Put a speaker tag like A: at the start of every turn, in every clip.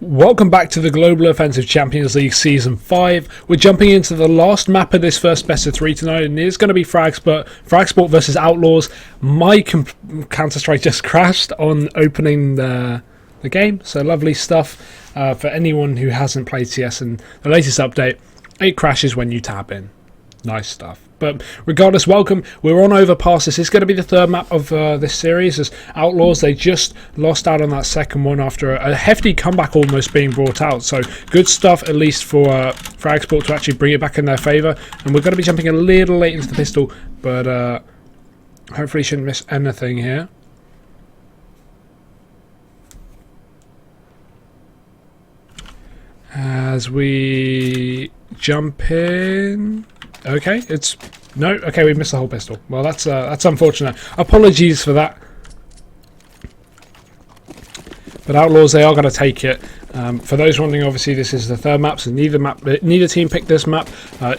A: Welcome back to the Global Offensive Champions League Season 5. We're jumping into the last map of this first best of 3 tonight, and it's going to be Fragsport versus Outlaws. My Counter-Strike just crashed on opening the game, so lovely stuff. For anyone who hasn't played CS in the latest update, it crashes when you tab in. Nice stuff. But regardless, welcome. We're on Overpass. This is going to be the third map of this series. As Outlaws, they just lost out on that second one after a hefty comeback almost being brought out. So good stuff, at least for Fragsport to actually bring it back in their favour. And we're going to be jumping a little late into the pistol, but hopefully shouldn't miss anything here. As we jump in... Okay, okay, we missed the whole pistol. Well, that's unfortunate. Apologies for that. But Outlaws, they are going to take it. For those wondering, obviously this is the third map, so neither team picked this map.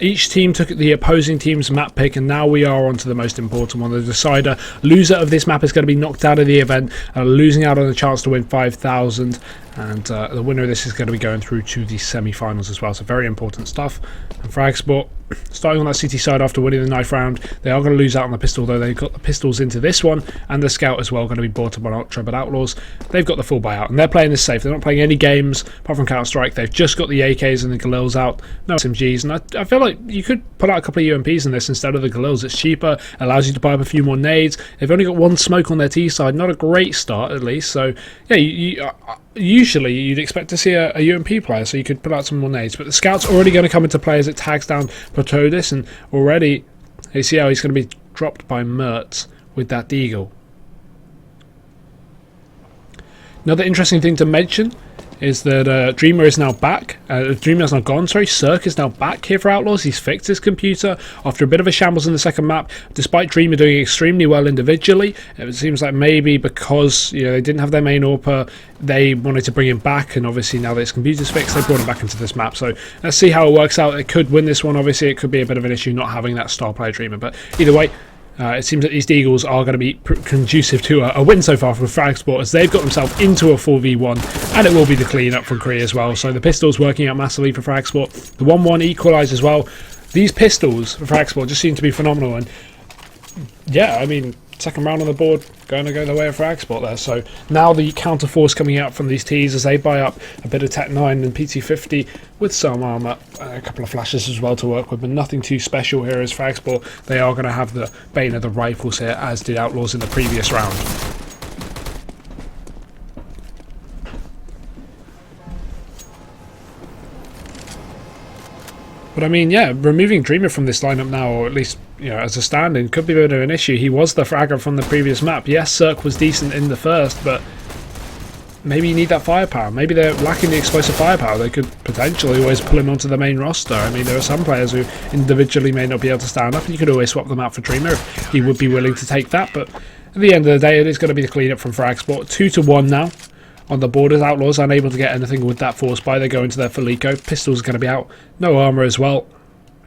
A: Each team took the opposing team's map pick, and now we are on to the most important one, the decider. Loser of this map is going to be knocked out of the event, losing out on the chance to win 5,000. And the winner of this is going to be going through to the semi-finals as well. So very important stuff. And Fragsport, starting on that CT side after winning the knife round, they are going to lose out on the pistol, though they've got the pistols into this one, and the scout as well going to be bought up on Ultra. But Outlaws, they've got the full buyout, and they're playing this safe. They're not playing any games apart from Counter-Strike. They've just got the AKs and the Galils out, no SMGs, and I feel like you could put out a couple of UMPs in this instead of the Galils. It's cheaper, allows you to buy up a few more nades. They've only got one smoke on their T side, not a great start at least. So yeah, usually you'd expect to see a UMP player, so you could put out some more nades, but the scout's already going to come into play as it tags down Protodis, and already you see how he's going to be dropped by Mertz with that deagle. Another interesting thing to mention is that Dreamer is now back. Dreamer is now gone, sorry. Cirque is now back here for Outlaws. He's fixed his computer after a bit of a shambles in the second map. Despite Dreamer doing extremely well individually, it seems like maybe because they didn't have their main AWPer, they wanted to bring him back, and obviously now that his computer's fixed, they brought him back into this map. So let's see how it works out. It could win this one, obviously. It could be a bit of an issue not having that star player Dreamer, but either way, it seems that these Deagles are going to be conducive to a win so far for Fragsport, as they've got themselves into a 4v1, and it will be the clean-up from Korea as well. So the pistols working out massively for Fragsport. The 1-1 equalised as well. These pistols for Fragsport just seem to be phenomenal, and yeah, I mean, second round on the board, going to go the way of Fragsport there. So now the counter force coming out from these Ts as they buy up a bit of Tech 9 and PT50 with some armour, a couple of flashes as well to work with, but nothing too special here as Fragsport. They are going to have the bane of the rifles here, as did Outlaws in the previous round. But I mean, yeah, removing Dreamer from this lineup now, or at least as a stand-in, could be a bit of an issue. He was the fragger from the previous map. Yes, Cirque was decent in the first, but maybe you need that firepower. Maybe they're lacking the explosive firepower. They could potentially always pull him onto the main roster. I mean, there are some players who individually may not be able to stand up, and you could always swap them out for Dreamer if he would be willing to take that. But at the end of the day, it is going to be the clean-up from Fragsport. 2-1 now on the board as Outlaws unable to get anything with that force buy. They go into their Felico. Pistols are going to be out. No armour as well.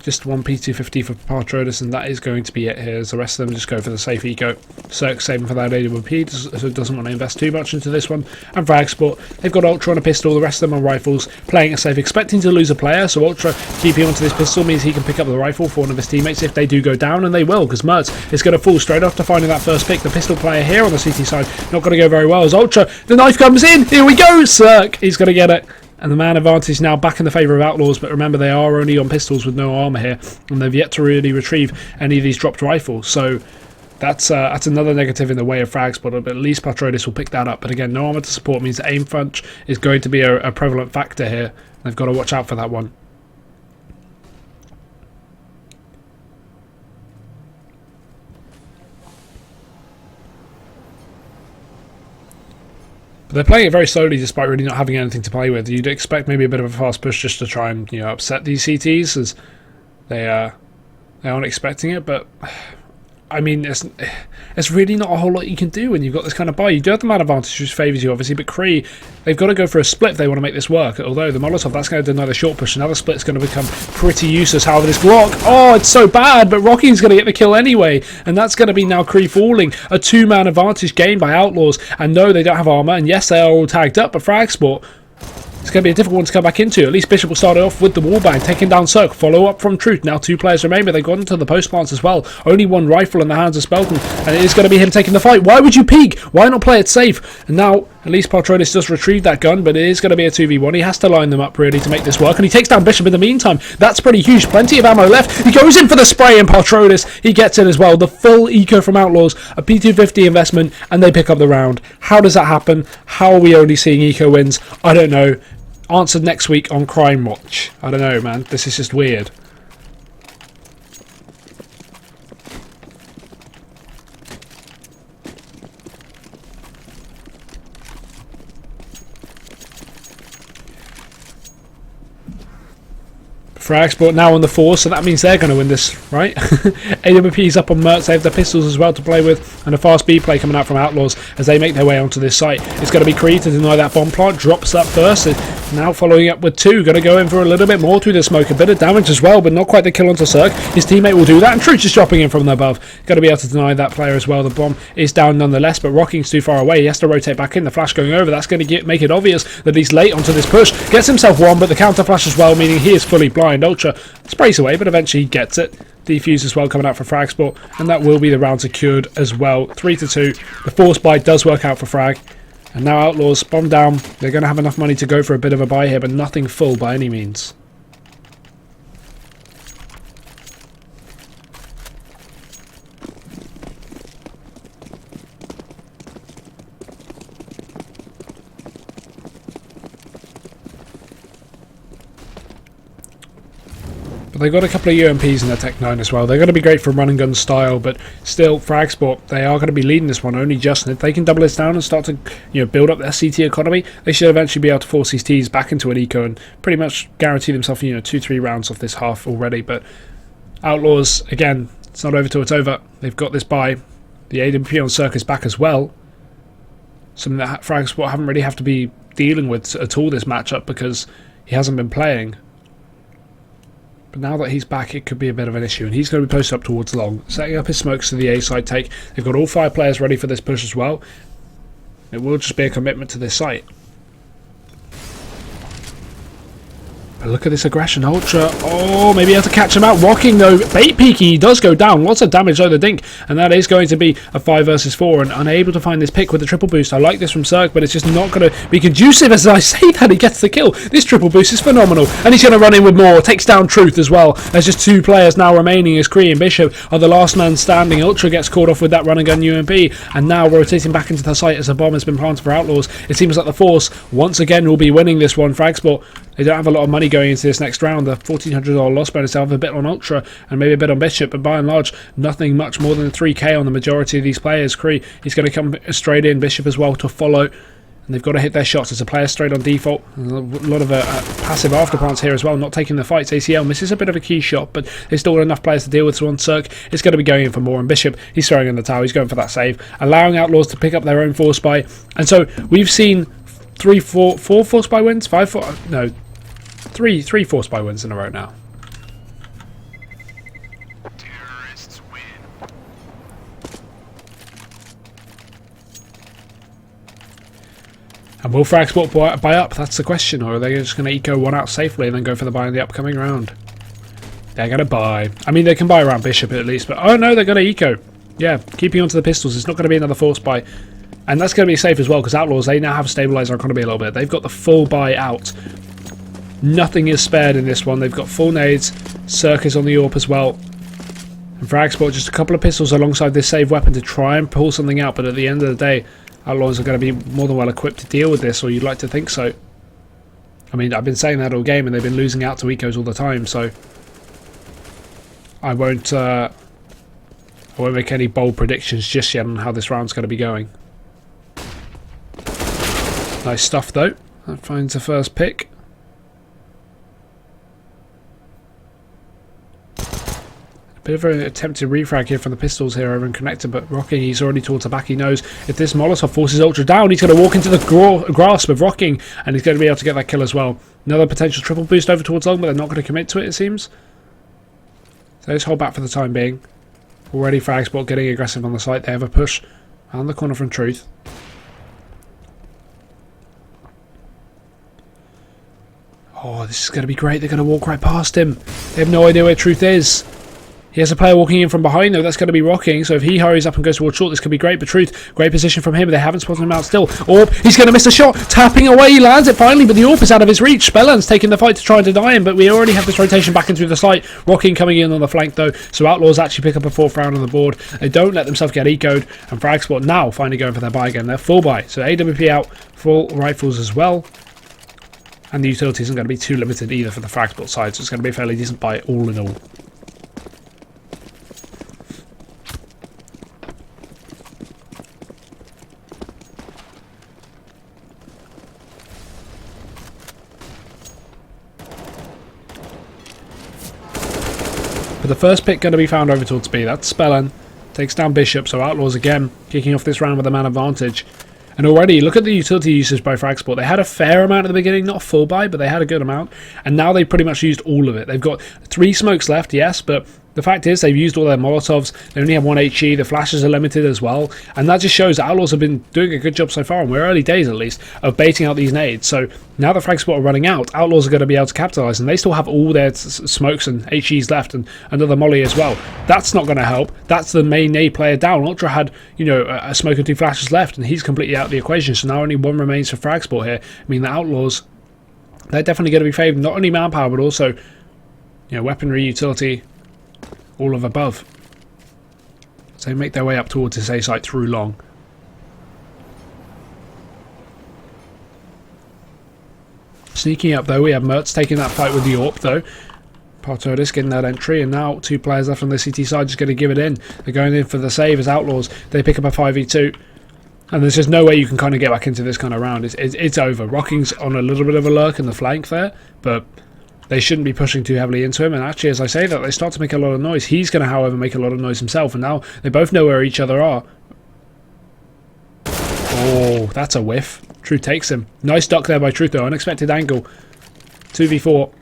A: Just one P250 for Partrodus, and that is going to be it here, as the rest of them just go for the safe eco. Cirque saving for that AWP, so doesn't want to invest too much into this one. And Fragsport, they've got Ultra on a pistol, the rest of them on rifles, playing it safe, expecting to lose a player, so Ultra keeping onto this pistol means he can pick up the rifle for one of his teammates if they do go down, and they will, because Mertz is going to fall straight after finding that first pick. The pistol player here on the CT side, not going to go very well, as Ultra, the knife comes in, here we go, Cirque, he's going to get it. And the man advantage now back in the favour of Outlaws, but remember they are only on pistols with no armour here, and they've yet to really retrieve any of these dropped rifles, so that's another negative in the way of Fragsport, but at least Patrodis will pick that up. But again, no armour to support means that aim punch is going to be a prevalent factor here. They've got to watch out for that one. But they're playing it very slowly despite really not having anything to play with. You'd expect maybe a bit of a fast push just to try and upset these CTs, as they aren't expecting it. But I mean, it's really not a whole lot you can do when you've got this kind of buy. You do have the man advantage, which favours you obviously, but Kree, they've got to go for a split if they want to make this work. Although the Molotov, that's going to deny the short push. Another split's going to become pretty useless. However, this Glock, oh, it's so bad, but Rocky's going to get the kill anyway, and that's going to be now Kree falling. A two-man advantage gained by Outlaws, and no, they don't have armour, and yes, they are all tagged up, but Fragsport, It's going to be a difficult one to come back into. At least Bishop will start it off with the wallbang, taking down Cirque. Follow up from Truth. Now 2 players remain, but they've gone into the post plants as well. Only 1 rifle in the hands of Spelton, and it is going to be him taking the fight. Why would you peek? Why not play it safe? And now, at least Patronus does retrieve that gun, but it is going to be a 2v1. He has to line them up really to make this work, and he takes down Bishop in the meantime. That's pretty huge. Plenty of ammo left. He goes in for the spray, and Patronus, he gets it as well. The full eco from Outlaws, a P250 investment, and they pick up the round. How does that happen? How are we only seeing eco wins? I don't know. Answered next week on Crime Watch. I don't know, man. This is just weird. Fragsport now on the 4, so that means they're going to win this, right? AWP's up on Mertz. They have the pistols as well to play with, and a fast B play coming out from Outlaws as they make their way onto this site. It's going to be Creed to deny that bomb plant. Drops that first. Now following up with 2. Going to go in for a little bit more through the smoke. A bit of damage as well, but not quite the kill onto Cirque. His teammate will do that, and Truth is dropping in from above. Going to be able to deny that player as well. The bomb is down nonetheless, but Rocking's too far away. He has to rotate back in. The flash going over. That's going to make it obvious that he's late onto this push. Gets himself one, but the counter flash as well, meaning he is fully blind. Ultra sprays away, but eventually he gets it. Defuse as well coming out for Fragsport, and that will be the round secured as well. 3-2. The force buy does work out for Frag. And now Outlaws, bomb down. They're going to have enough money to go for a bit of a buy here, but nothing full by any means. They've got a couple of UMPs in their Tech 9 as well. They're going to be great for run and gun style, but still, Fragsport, they are going to be leading this one only just. And if they can double this down and start to build up their CT economy, they should eventually be able to force these Ts back into an eco and pretty much guarantee themselves 2-3 rounds off this half already. But Outlaws, again, it's not over till it's over. They've got this buy. The AWP on Cirque is back as well. Something that Fragsport haven't really have to be dealing with at all this matchup because he hasn't been playing. But now that he's back, it could be a bit of an issue. And he's going to be posted up towards long, setting up his smokes to the A side take. They've got all 5 players ready for this push as well. It will just be a commitment to this site. But look at this aggression. Ultra. Oh, maybe able to catch him out. Rocking though. Bait peaky. He does go down. Lots of damage though, the dink. And that is going to be a 5 versus 4. And unable to find this pick with the triple boost. I like this from Cirque, but it's just not going to be conducive as I say that he gets the kill. This triple boost is phenomenal. And he's going to run in with more. Takes down Truth as well. There's just 2 players now remaining as Kree and Bishop are the last man standing. Ultra gets caught off with that run and gun UMP. And now rotating back into the site as a bomb has been planted for Outlaws. It seems like the Force once again will be winning this one. Fragsport, they don't have a lot of money going into this next round. The $1,400 loss bonus, they'll have a bit on Ultra and maybe a bit on Bishop, but by and large, nothing much more than 3k on the majority of these players. Kree, he's going to come straight in, Bishop as well to follow, and they've got to hit their shots as a player straight on default. A lot of passive afterplants here as well, not taking the fights. ACL misses a bit of a key shot, but there's still enough players to deal with. So on Cirque, it's going to be going in for more, and Bishop, he's throwing in the towel, he's going for that save, allowing Outlaws to pick up their own force buy. And so we've seen 4 force buy wins, 3 force buy wins in a row now. Terrorists win. And will Fragsport buy up? That's the question. Or are they just going to eco one out safely and then go for the buy in the upcoming round? They're going to buy. I mean, they can buy around Bishop at least, but oh no, they're going to eco. Yeah, keeping onto the pistols. It's not going to be another force buy. And that's going to be safe as well because Outlaws, they now have a stabilizer economy a little bit. They've got the full buy out. Nothing is spared in this one. They've got full nades. Cirque is on the AWP as well. And Fragsport, just a couple of pistols alongside this save weapon to try and pull something out. But at the end of the day, Outlaws are going to be more than well equipped to deal with this, or you'd like to think so. I mean, I've been saying that all game, and they've been losing out to ecos all the time, so I won't make any bold predictions just yet on how this round's going to be going. Nice stuff, though. That finds the first pick. Bit of an attempted refrag here from the pistols here over in connector, but Rocking, he's already towards the back. He knows if this Molotov forces Ultra down, he's going to walk into the grasp of Rocking, and he's going to be able to get that kill as well. Another potential triple boost over towards long, but they're not going to commit to it, it seems. So let's hold back for the time being. Already Fragsport getting aggressive on the site. They have a push around the corner from Truth. Oh, this is going to be great. They're going to walk right past him. They have no idea where Truth is. He has a player walking in from behind, though. That's going to be rocking. So if he hurries up and goes towards short, this could be great. But Truth, great position from him. But they haven't spotted him out still. Orb, he's going to miss a shot. Tapping away. He lands it finally, but the Orb is out of his reach. Spelland's taking the fight to try and deny him, but we already have this rotation back into the site. Rocking coming in on the flank, though. So Outlaws actually pick up a 4th round on the board. They don't let themselves get ecoed. And Fragsport now finally going for their buy again. They're full buy. So AWP out, full rifles as well. And the utility isn't going to be too limited either for the Fragsport side. So it's going to be a fairly decent buy all in all. But the first pick going to be found over towards B. That's Spelland. Takes down Bishop, so Outlaws again kicking off this round with a man advantage. And already, look at the utility usage by Fragsport. They had a fair amount at the beginning, not a full buy, but they had a good amount. And now they've pretty much used all of it. They've got 3 smokes left, yes, but the fact is they've used all their Molotovs. They only have 1 HE. The flashes are limited as well. And that just shows that Outlaws have been doing a good job so far, and we're early days at least, of baiting out these nades. So now that Fragsport are running out, Outlaws are going to be able to capitalise, and they still have all their smokes and HEs left, and another molly as well. That's not going to help. That's the main nade player down. Ultra had, you know, a smoke and 2 flashes left, and he's completely out of the equation. So now only 1 remains for Fragsport here. I mean, the Outlaws, they're definitely going to be favoured, not only manpower, but also, you know, weaponry, utility, all of above. So they make their way up towards this A site through long. Sneaking up though, we have Mertz taking that fight with the AWP though. Partodis getting that entry, and now 2 players left on the CT side just going to give it in. They're going in for the save as Outlaws. They pick up a 5v2. And there's just no way you can kind of get back into this kind of round. It's over. Rocking's on a little bit of a lurk in the flank there, but they shouldn't be pushing too heavily into him. And actually, as I say that, they start to make a lot of noise. He's going to, however, make a lot of noise himself. And now they both know where each other are. Oh, that's a whiff. Truth takes him. Nice duck there by Truth, though. Unexpected angle. 2v4.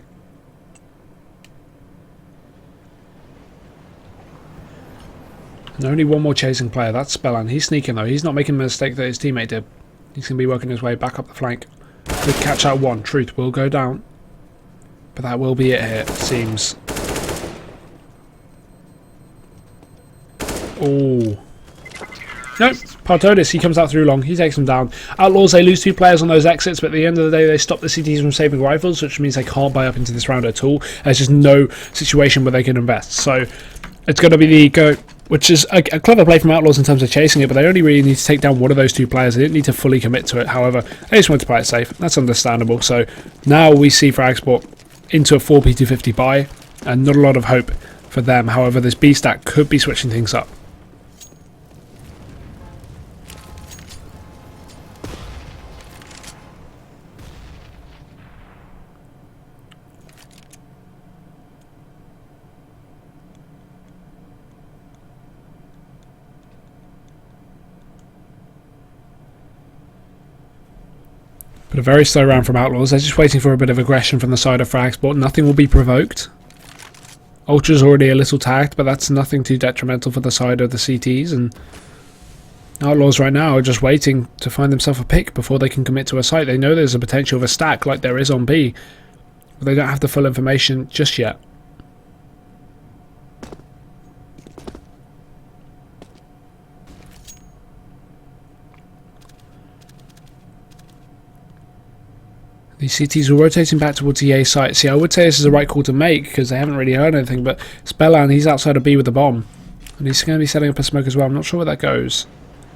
A: And only 1 more chasing player. That's Spelland. He's sneaking, though. He's not making a mistake that his teammate did. He's going to be working his way back up the flank. Good catch out 1. Truth will go down. But that will be it here, it seems. Oh. Nope. Partodis, he comes out through long. He takes them down. Outlaws, they lose 2 players on those exits, but at the end of the day, they stop the CTs from saving rifles, which means they can't buy up into this round at all. There's just no situation where they can invest. So it's going to be the go, which is a clever play from Outlaws in terms of chasing it, but they only really need to take down one of those 2 players. They didn't need to fully commit to it. However, they just wanted to play it safe. That's understandable. So now we see Fragsport into a 4p250 buy, and not a lot of hope for them. However, this B stack could be switching things up. But a very slow round from Outlaws. They're just waiting for a bit of aggression from the side of Fragsport. Nothing will be provoked. Ultra's already a little tagged, but that's nothing too detrimental for the side of the CTs. And Outlaws right now are just waiting to find themselves a pick before they can commit to a site. They know there's a potential of a stack like there is on B, but they don't have the full information just yet. These CTs are rotating back towards the A site. See, I would say this is the right call to make because they haven't really heard anything, but Spelland, he's outside of B with the bomb. And he's going to be setting up a smoke as well. I'm not sure where that goes.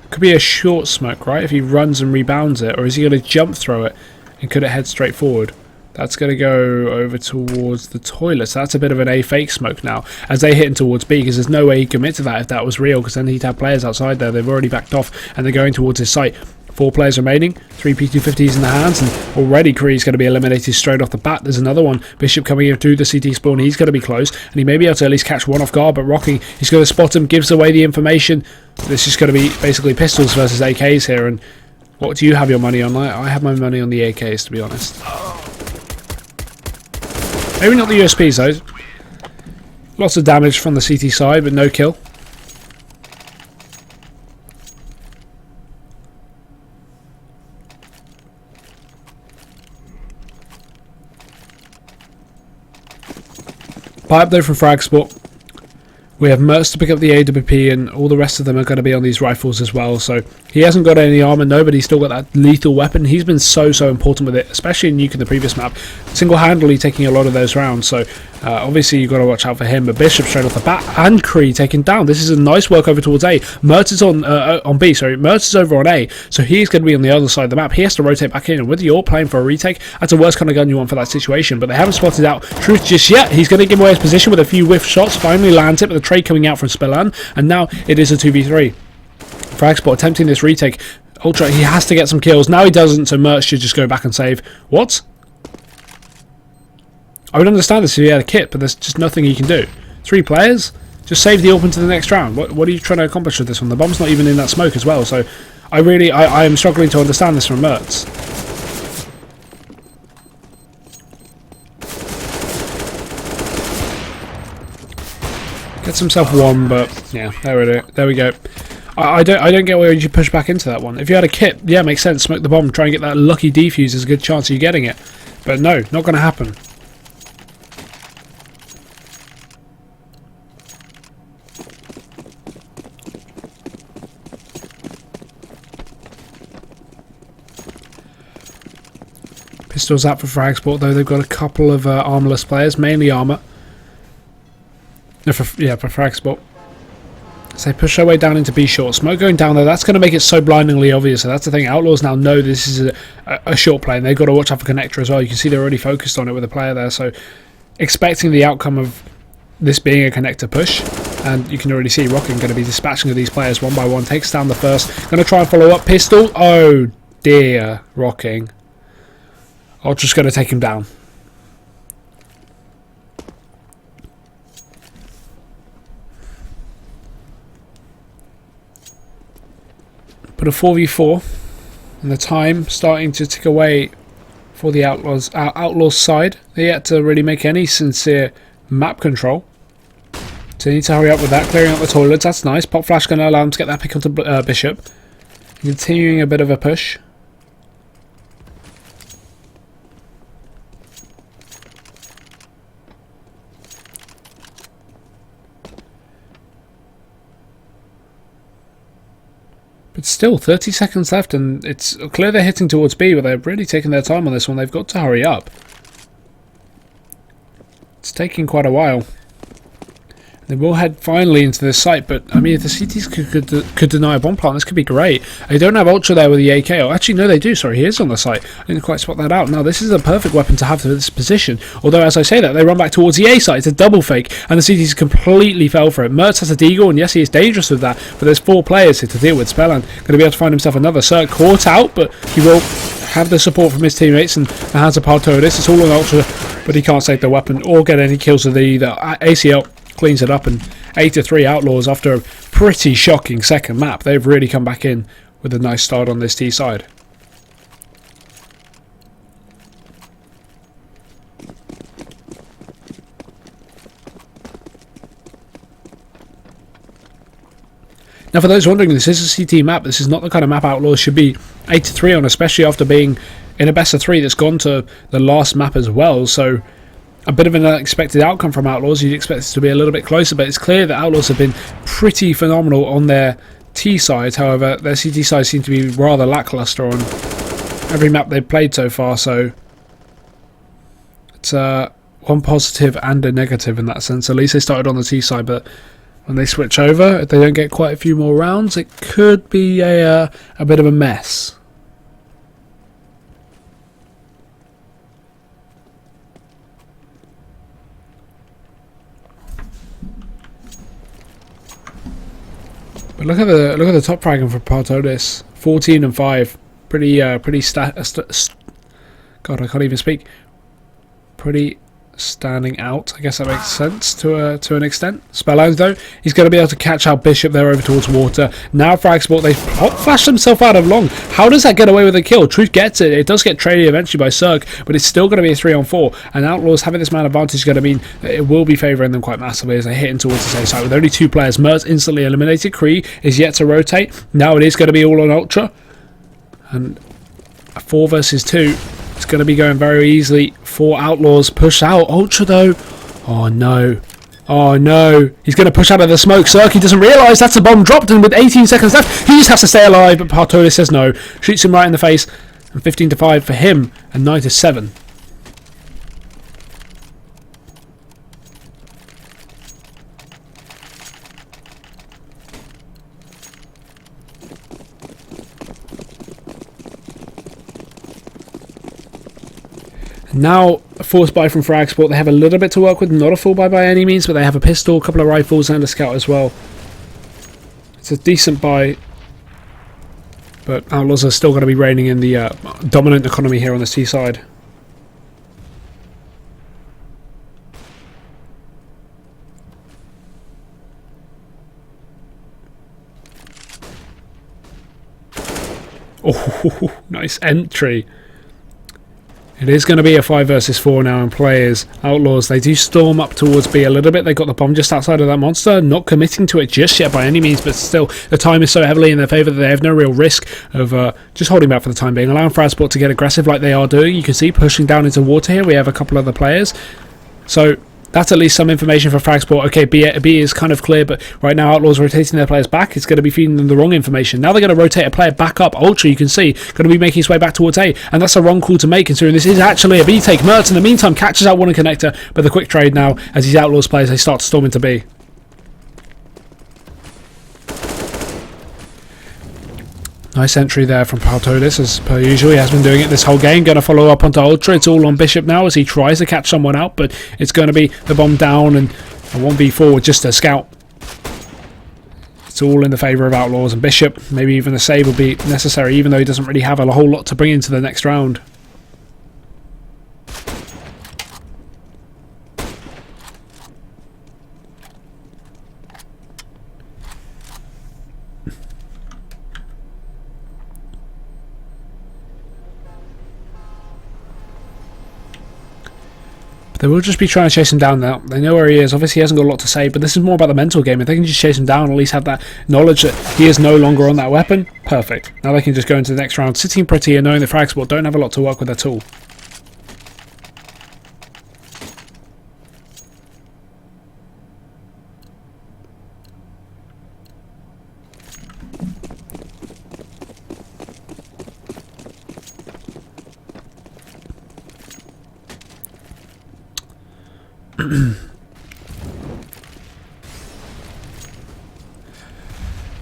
A: Could be a short smoke, right? If he runs and rebounds it. Or is he going to jump throw it and could it head straight forward? That's going to go over towards the toilet. So that's a bit of an A fake smoke now as they hit in towards B, because there's no way he'd commit to that if that was real, because then he'd have players outside there. They've already backed off and they're going towards his site. 4 players remaining, 3 P250s in the hands, and already Kree's going to be eliminated straight off the bat. There's another one, Bishop coming in through the CT spawn. He's going to be close, and he may be able to at least catch one off guard, but Rocking, he's going to spot him, gives away the information. This is going to be basically pistols versus AKs here, and what do you have your money on? I have my money on the AKs, to be honest. Maybe not the USPs though. Lots of damage from the CT side, but no kill. Pipe though from Fragsport. We have Mertz to pick up the AWP, and all the rest of them are going to be on these rifles as well. So he hasn't got any armor, no, but he's still got that lethal weapon. He's been so important with it, especially in Nuke in the previous map, single-handedly taking a lot of those rounds. So obviously you've got to watch out for him. But Bishop straight off the bat, and Kree taken down. This is a nice work over towards A. Mertz is on B. Sorry, Mertz is over on A, so he's going to be on the other side of the map. He has to rotate back in, and with York playing for a retake, that's the worst kind of gun you want for that situation. But they haven't spotted out Truth just yet. He's going to give away his position with a few whiff shots. Finally lands it, with a trade coming out from Spellan, and now it is a 2v3. Fragsport attempting this retake. Ultra, he has to get some kills. Now he doesn't, so Mertz should just go back and save. What? I would understand this if he had a kit, but there's just nothing he can do. 3 players? Just save the open to the next round. What are you trying to accomplish with this one? The bomb's not even in that smoke as well, so I am struggling to understand this from Mertz. Gets himself one, but yeah, there we go. I don't get where you push back into that one. If you had a kit, yeah, makes sense. Smoke the bomb, try and get that lucky defuse. There's a good chance of you getting it, but no, not going to happen. Pistols out for Fragsport, though. They've got a couple of armorless players, mainly armor. No, for Fragsport. So they push their way down into B short. Smoke going down there, that's going to make it so blindingly obvious. So that's the thing. Outlaws now know this is a short play, and they've got to watch out for connector as well. You can see they're already focused on it with a player there. So expecting the outcome of this being a connector push, and you can already see Rocking going to be dispatching of these players one by one. Takes down the first. Going to try and follow up. Pistol. Oh dear, Rocking. Ultra's going to take him down. But a 4v4, and the time starting to tick away for the Outlaws side. They yet to really make any sincere map control. So they need to hurry up with that, clearing up the toilets. That's nice. Pop flash going to allow them to get that pick onto Bishop. Continuing a bit of a push. But still, 30 seconds left, and it's clear they're hitting towards B, but they're really taking their time on this one. They've got to hurry up. It's taking quite a while. They will head finally into this site, but I mean, if the CTs could deny a bomb plant, this could be great. They don't have Ultra there with the AK. Oh, actually, no, they do. Sorry, he is on the site. I didn't quite spot that out. Now, this is a perfect weapon to have for this position. Although, as I say that, they run back towards the A site. It's a double fake, and the CTs completely fell for it. Mertz has a deagle, and yes, he is dangerous with that, but there's 4 players here to deal with. Spellan going to be able to find himself another Cirque caught out, but he will have the support from his teammates and the hands of Partotis. It's all on Ultra, but he can't save the weapon or get any kills with either. ACL cleans it up, and 8-3 Outlaws after a pretty shocking second map. They've really come back in with a nice start on this T side. Now, for those wondering, this is a CT map. This is not the kind of map Outlaws should be 8-3 on, especially after being in a best of 3 that's gone to the last map as well. So a bit of an unexpected outcome from Outlaws. You'd expect it to be a little bit closer, but it's clear that Outlaws have been pretty phenomenal on their T side. However, their CT side seems to be rather lackluster on every map they've played so far. So it's one positive and a negative in that sense. At least they started on the T side, but when they switch over, if they don't get quite a few more rounds, it could be a bit of a mess. But look at the top fragment for Partotis, 14 and 5, pretty God, I can't even speak. Pretty standing out. I guess that makes sense to an extent. Spellan though, he's going to be able to catch out Bishop there over towards water. Now Fragsport, they hot flash themselves out of long. How does that get away with a kill? Truth gets it. It does get traded eventually by Cirque, but it's still going to be a 3-on-4. And Outlaws having this man advantage is going to mean that it will be favouring them quite massively as they hit into towards the same side. With only 2 players, Mertz instantly eliminated. Kree is yet to rotate. Now it is going to be all on Ultra. And a 4 versus 2. It's going to be going very easily for Outlaws. Push out. Ultra, though, Oh no. Oh no. He's going to push out of the smoke. Cirque doesn't realise that's a bomb dropped, and with 18 seconds left, he just has to stay alive. But Partolis says no. Shoots him right in the face. And 15-5 for him, and 9-7. Now, a force buy from Fragsport. They have a little bit to work with, not a full buy by any means, but they have a pistol, a couple of rifles, and a scout as well. It's a decent buy, but Outlaws are still going to be reigning in the dominant economy here on the seaside. Oh, nice entry. It is going to be a 5 versus 4 now in players. Outlaws, they do storm up towards B a little bit. They got the bomb just outside of that monster. Not committing to it just yet by any means, but still, the time is so heavily in their favour that they have no real risk of just holding back for the time being. Allowing Fragsport to get aggressive like they are doing. You can see pushing down into water here. We have a couple other players. So that's at least some information for Fragsport. Okay, B is kind of clear, but right now Outlaws rotating their players back. It's going to be feeding them the wrong information. Now they're going to rotate a player back up. Ultra, you can see, going to be making his way back towards A, and that's a wrong call to make considering this is actually a B take. Mertz, in the meantime, catches out one in connector, but the quick trade now as these Outlaws players, they start to storm into B. Nice entry there from Partolis, as per usual. He has been doing it this whole game. Going to follow up onto Ultra. It's all on Bishop now as he tries to catch someone out, but it's going to be the bomb down and a 1v4 with just a scout. It's all in the favour of Outlaws, and Bishop, maybe even a save will be necessary, even though he doesn't really have a whole lot to bring into the next round. They will just be trying to chase him down now. They know where he is. Obviously, he hasn't got a lot to say, but this is more about the mental game. If they can just chase him down, at least have that knowledge that he is no longer on that weapon, perfect. Now they can just go into the next round sitting pretty and knowing the Fragsport don't have a lot to work with at all.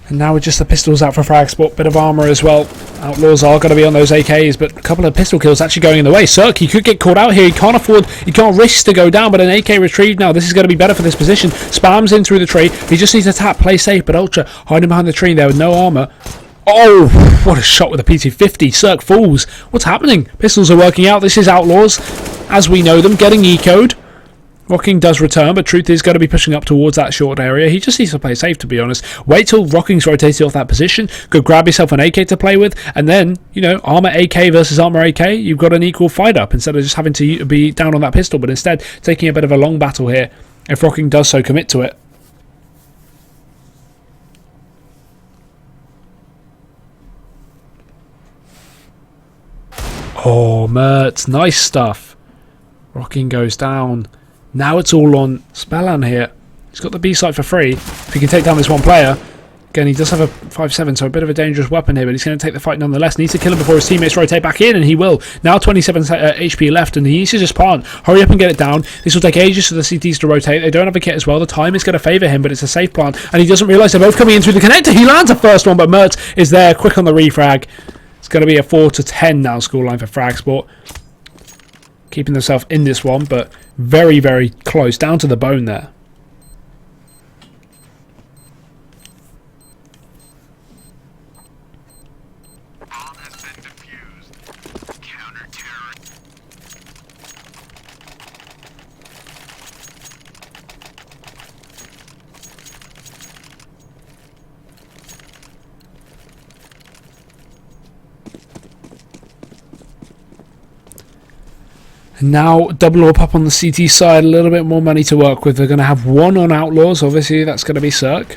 A: And now with just the pistols out for Fragsport, bit of armour as well. Outlaws are going to be on those AKs, but a couple of pistol kills actually going in the way. Cirque, he could get caught out here. He can't risk to go down, but an AK retrieved now. This is going to be better for this position. Spams in through the tree. He just needs to tap, play safe, but Ultra hiding behind the tree there with no armour. Oh, what a shot with a P250. Cirque falls. What's happening? Pistols are working out. This is Outlaws, as we know them, getting eco'd. Rocking does return, but Truth is going to be pushing up towards that short area. He just needs to play safe, to be honest. Wait till Rocking's rotated off that position. Could grab yourself an AK to play with, and then, you know, armor AK versus armor AK, you've got an equal fight up instead of just having to be down on that pistol, but instead taking a bit of a long battle here if Rocking does so commit to it. Oh, Mertz, nice stuff. Rocking goes down. Now it's all on Spellan here. He's got the B site for free. If he can take down this one player. Again, he does have a 5-7, so a bit of a dangerous weapon here, but he's going to take the fight nonetheless. Needs to kill him before his teammates rotate back in, and he will. Now 27 HP left, and he needs to just plant. Hurry up and get it down. This will take ages for the CTs to rotate. They don't have a kit as well. The time is going to favour him, but it's a safe plant, and he doesn't realise they're both coming in through the connector. He lands the first one, but Mertz is there, quick on the refrag. It's going to be a 4-10 now scoreline for Fragsport. Keeping themselves in this one, but very, very close, down to the bone there. And now double up on the CT side, a little bit more money to work with. They're going to have one on Outlaws, obviously that's going to be Cirque.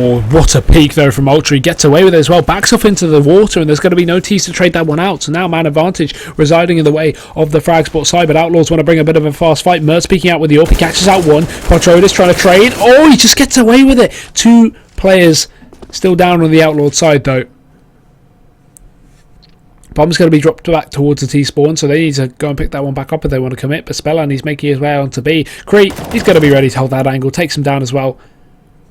A: Oh, what a peek though from Ultra. He gets away with it as well. Backs off into the water, and there's going to be no tease to trade that one out. So now man advantage residing in the way of the Fragsport side, but Outlaws want to bring a bit of a fast fight. Mertz peeking out with the AWP. He catches out one. Patrodis trying to trade. Oh, he just gets away with it. 2 players still down on the Outlaws side though. Bomb's going to be dropped back towards the T-spawn, so they need to go and pick that one back up if they want to commit. But Spellan, he's making his way on to B. Cree, he's going to be ready to hold that angle, takes him down as well.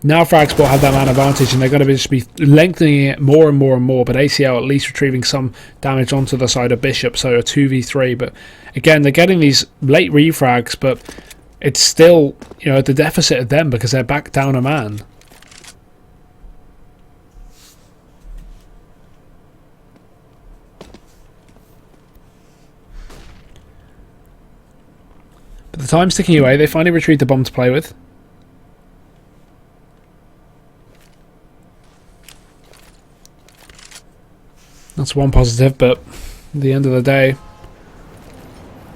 A: Now Fragsport have that man advantage, and they're going to just be lengthening it more and more and more. But ACL at least retrieving some damage onto the side of Bishop, so a 2v3. But again, they're getting these late refrags, but it's still, you know, at the deficit of them because they're back down a man. But the time's ticking away. They finally retrieve the bomb to play with. That's one positive, but at the end of the day,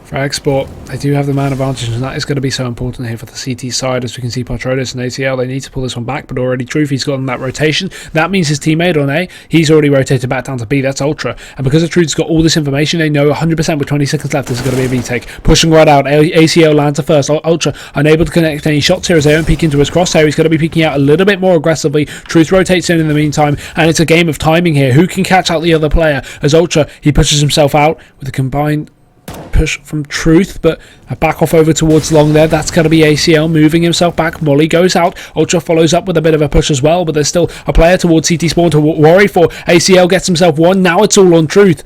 A: Fragsport, they do have the man advantage, and that is going to be so important here for the CT side. As we can see, Patrodis and ATL, they need to pull this one back, but already Truthie's gotten that rotation. That means his teammate on A, he's already rotated back down to B. That's Ultra. And because the Truth's got all this information, they know 100% with 20 seconds left, this is going to be a V-take. Pushing right out, ACL lands to first. Ultra unable to connect any shots here as they don't peek into his crosshair. He's going to be peeking out a little bit more aggressively. Truth rotates in the meantime, and it's a game of timing here. Who can catch out the other player? As Ultra, he pushes himself out with a combined push from Truth, but a back off over towards Long there. That's going to be ACL moving himself back. Molly goes out. Ultra follows up with a bit of a push as well, but there's still a player towards CT Spawn to worry for. ACL gets himself one. Now it's all on Truth.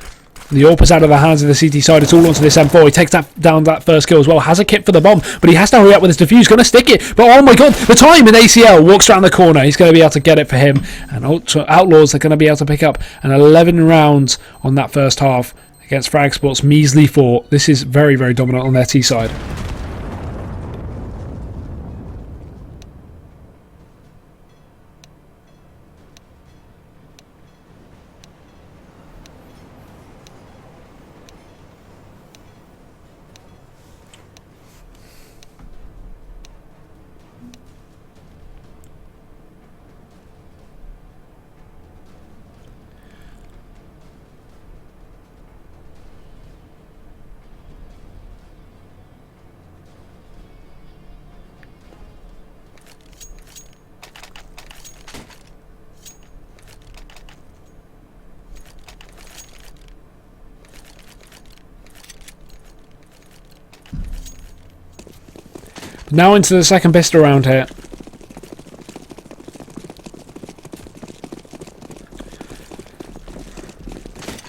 A: The AWP is out of the hands of the CT side. It's all onto this M4. He takes down that first kill as well. Has a kit for the bomb, but he has to hurry up with his defuse. Going to stick it, but oh my god, the time in ACL walks around the corner. He's going to be able to get it for him. And Outlaws are going to be able to pick up an 11 rounds on that first half against Fragsport's measly 4. This is very, very dominant on their T side. Now into the second pistol round here.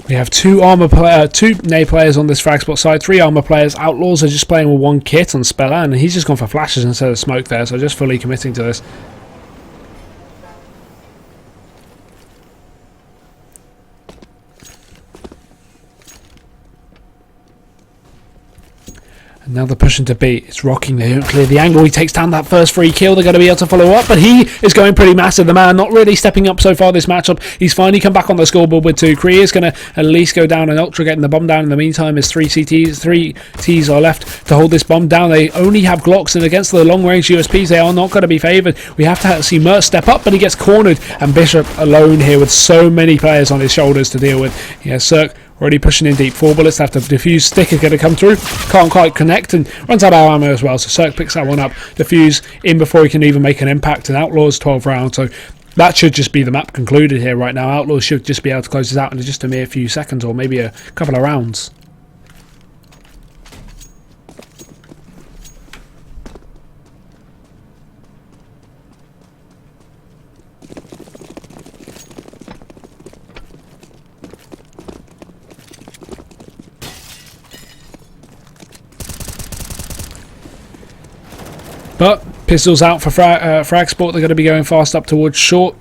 A: We have two nade players on this Fragsport side, 3 armor players. Outlaws are just playing with 1 kit on Spellan, and he's just gone for flashes instead of smoke there, so just fully committing to this. Now they're pushing to B. It's rocking. They don't clear the angle. He takes down that first free kill. They're going to be able to follow up, but he is going pretty massive. The man not really stepping up so far this matchup. He's finally come back on the scoreboard with 2. Kree is going to at least go down, and Ultra getting the bomb down in the meantime as 3 Ts are left to hold this bomb down. They only have Glocks, and against the long-range USPs, they are not going to be favoured. We have to see Mertz step up, but he gets cornered, and Bishop alone here with so many players on his shoulders to deal with. Yeah, Cirque already pushing in deep. 4 bullets left. The defuse stick is going to come through. Can't quite connect and runs out of ammo as well. So Cirque picks that one up. Defuse in before he can even make an impact. And Outlaws 12 rounds. So that should just be the map concluded here right now. Outlaws should just be able to close this out in just a mere few seconds or maybe a couple of rounds. But pistols out for Fragsport. They're going to be going fast up towards short.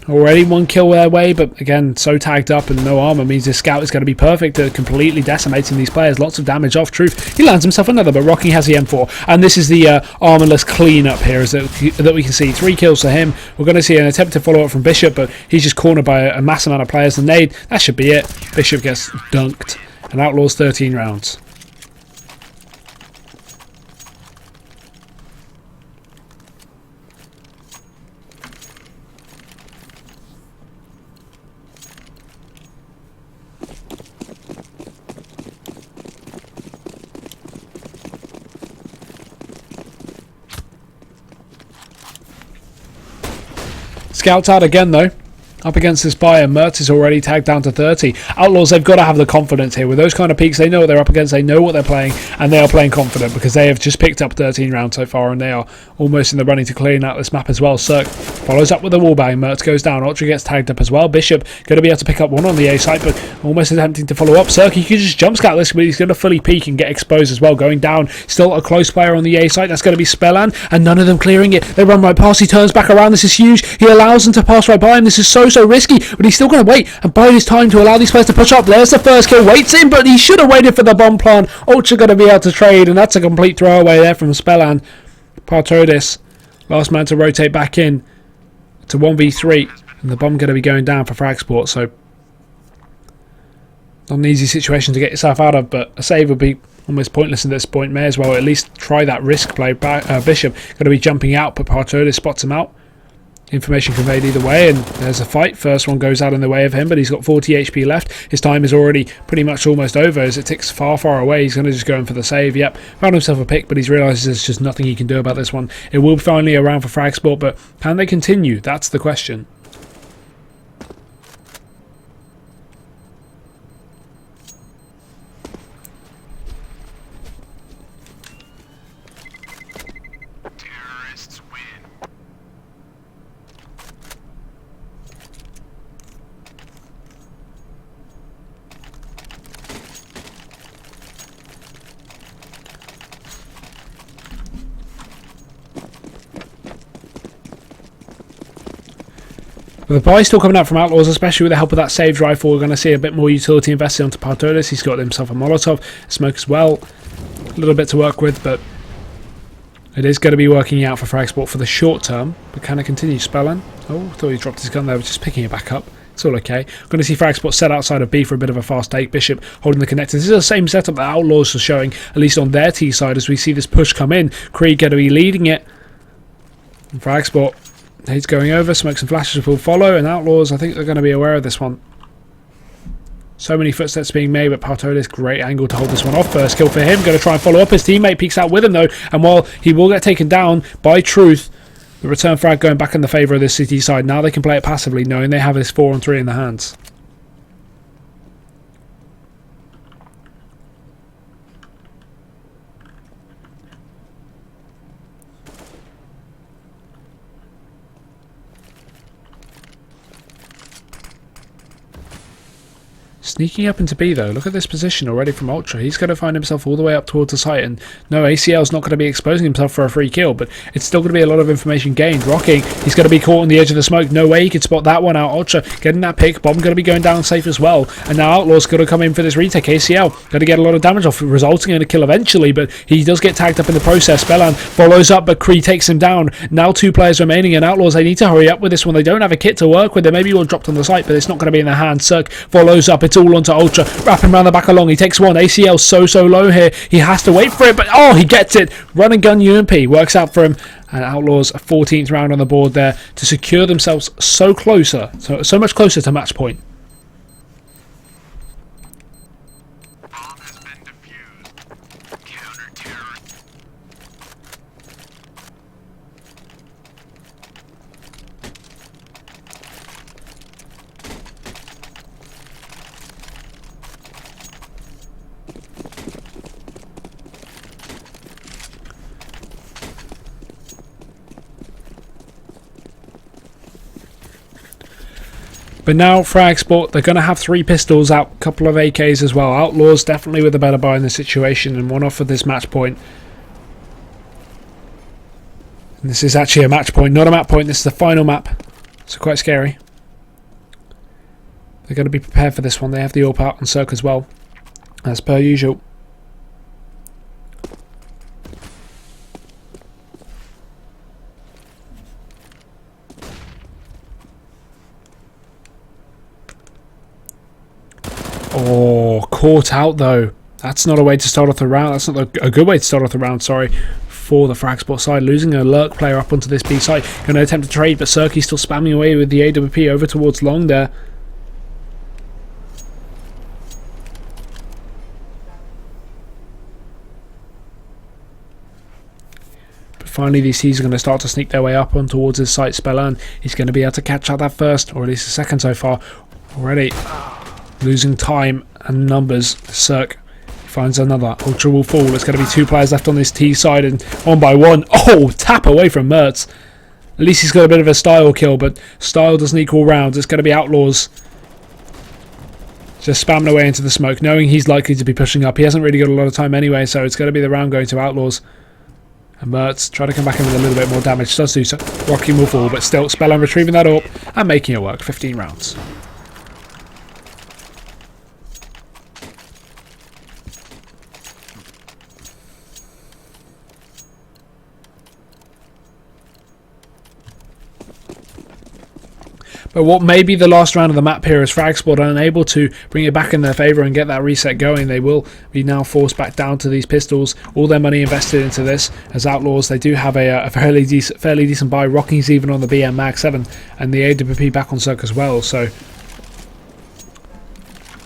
A: Already 1 kill their way, but again, so tagged up and no armor means this scout is going to be perfect at completely decimating these players. Lots of damage off Truth. He lands himself another, but Rocky has the M4. And this is the armorless cleanup here that we can see. 3 kills for him. We're going to see an attempted follow-up from Bishop, but he's just cornered by a mass amount of players. The nade, that should be it. Bishop gets dunked. And Outlaws 13 rounds. Scouts out again though. Up against this buyer, Mert is already tagged down to 30. Outlaws, they've got to have the confidence here. With those kind of peaks, they know what they're up against, they know what they're playing, and they are playing confident because they have just picked up 13 rounds so far, and they are almost in the running to clearing out this map as well. Cirque follows up with a wallbang. Mert goes down. Ultra gets tagged up as well. Bishop going to be able to pick up one on the A site, but almost attempting to follow up. Cirque, he could just jump scout this, but he's going to fully peek and get exposed as well. Going down, still a close player on the A site. That's going to be Spellan, and none of them clearing it. They run right past. He turns back around. This is huge. He allows them to pass right by him. This is so risky, but he's still going to wait and bide his time to allow these players to push up. There's the first kill. Waits in, but he should have waited for the bomb plant. Ultra going to be able to trade, and that's a complete throwaway there from Spellan. Partodis, last man to rotate back in to 1v3, and the bomb going to be going down for Fragsport, so not an easy situation to get yourself out of, but a save would be almost pointless at this point. May as well at least try that risk play. Bishop going to be jumping out, but Partodis spots him out. Information conveyed either way, and there's a fight. First one goes out in the way of him, but he's got 40 HP left. His time is already pretty much almost over as it ticks far away. He's going to just go in for the save. Yep, found himself a pick, but he's realised there's just nothing he can do about this one. It will finally around for Fragsport, but can they continue? That's the question. With the buy still coming out from Outlaws, especially with the help of that saved rifle, we're going to see a bit more utility invested onto Partodis. He's got himself a Molotov, smoke as well. A little bit to work with, but it is going to be working out for Fragsport for the short term. But can it continue? Spellan? Oh, I thought he dropped his gun there, just picking it back up. It's all okay. I'm going to see Fragsport set outside of B for a bit of a fast take. Bishop holding the connector. This is the same setup that Outlaws are showing, at least on their T side, as we see this push come in. Krieg going to be leading it. And Fragsport, he's going over. Smokes and flashes will follow, and Outlaws, I think they're going to be aware of this one. So many footsteps being made, but Partodis, great angle to hold this one off. First kill for him. Going to try and follow up. His teammate peeks out with him though, and while he will get taken down by Truth, the return frag going back in the favour of this City side. Now they can play it passively, knowing they have this 4-on-3 in the hands. Sneaking up into B though, look at this position already from Ultra. He's going to find himself all the way up towards the site, and no, ACL's not going to be exposing himself for a free kill, but it's still going to be a lot of information gained. Rocking, he's going to be caught on the edge of the smoke. No way he could spot that one out. Ultra getting that pick. Bomb going to be going down safe as well, and now Outlaw's going to come in for this retake. ACL going to get a lot of damage off, resulting in a kill eventually, but he does get tagged up in the process. Spellan follows up, but Kree takes him down. Now 2 players remaining, and Outlaws, they need to hurry up with this one. They don't have a kit to work with. They maybe will dropped on the site, but it's not going to be in their hands. Cirque follows up. It's all onto Ultra. Wrapping around the back along. He takes one. ACL so low here. He has to wait for it, but oh, he gets it. Run and gun UMP works out for him. And Outlaws, a 14th round on the board there to secure themselves so much closer to match point. But now Fragsport, they're going to have 3 pistols out, a couple of AKs as well. Outlaws definitely with a better buy in this situation and one off of this match point. And this is actually a match point, not a map point. This is the final map, so quite scary. They're going to be prepared for this one. They have the AWP out on Cirque as well, as per usual. Oh, caught out though. That's not a way to start off the round. That's not a good way to start off the round, sorry, for the Fragsport side. Losing a lurk player up onto this B site. Going to attempt to trade, but Cirque's still spamming away with the AWP over towards long there. But Finally, these T's are going to start to sneak their way up on towards his site. Spellan, he's going to be able to catch out that first, or at least the second so far. Already losing time and numbers. Cirque finds another. Ultra will fall. There's going to be 2 players left on this T side, and one by one. Oh, tap away from Mertz. At least he's got a bit of a style kill, but style doesn't equal rounds. It's going to be Outlaws just spamming away into the smoke, knowing he's likely to be pushing up. He hasn't really got a lot of time anyway, so it's going to be the round going to Outlaws. And Mertz trying to come back in with a little bit more damage. Does do so. Rocky will fall, but still Spellan retrieving that up and making it work. 15 rounds. But what may be the last round of the map here is Fragsport are unable to bring it back in their favour and get that reset going. They will be now forced back down to these pistols. All their money invested into this. As Outlaws, they do have a fairly decent buy. Rocky's even on the BM Mag 7 and the AWP back on Cirque as well. So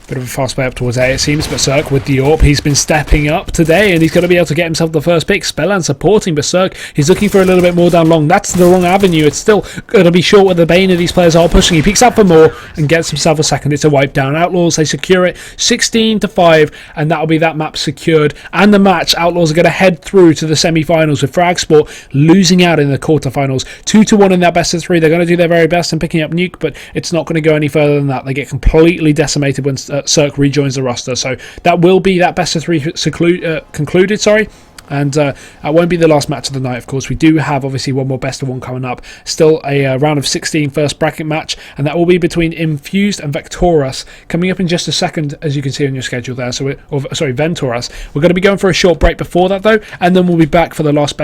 A: bit of a fast way up towards A it seems, but Cirque with the AWP, he's been stepping up today and he's going to be able to get himself the first pick. Spellan supporting, but Cirque, he's looking for a little bit more down long. That's the wrong avenue. It's still going to be short where the bane of these players are pushing. He peeks out for more and gets himself a second. It's a wipe down. Outlaws, they secure it 16-5, and that'll be that map secured and the match. Outlaws are going to head through to the semi-finals with Fragsport losing out in the quarterfinals 2-1 in that best of 3. They're going to do their very best in picking up Nuke, but it's not going to go any further than that. They get completely decimated when Cirque rejoins the roster, so that will be that best of 3 concluded, sorry. And that won't be the last match of the night, of course. We do have obviously one more best of 1 coming up, still a round of 16 first bracket match, and that will be between Infused and Vectorus coming up in just a second, as you can see on your schedule there. So Ventorus, we're going to be going for a short break before that though, and then we'll be back for the last best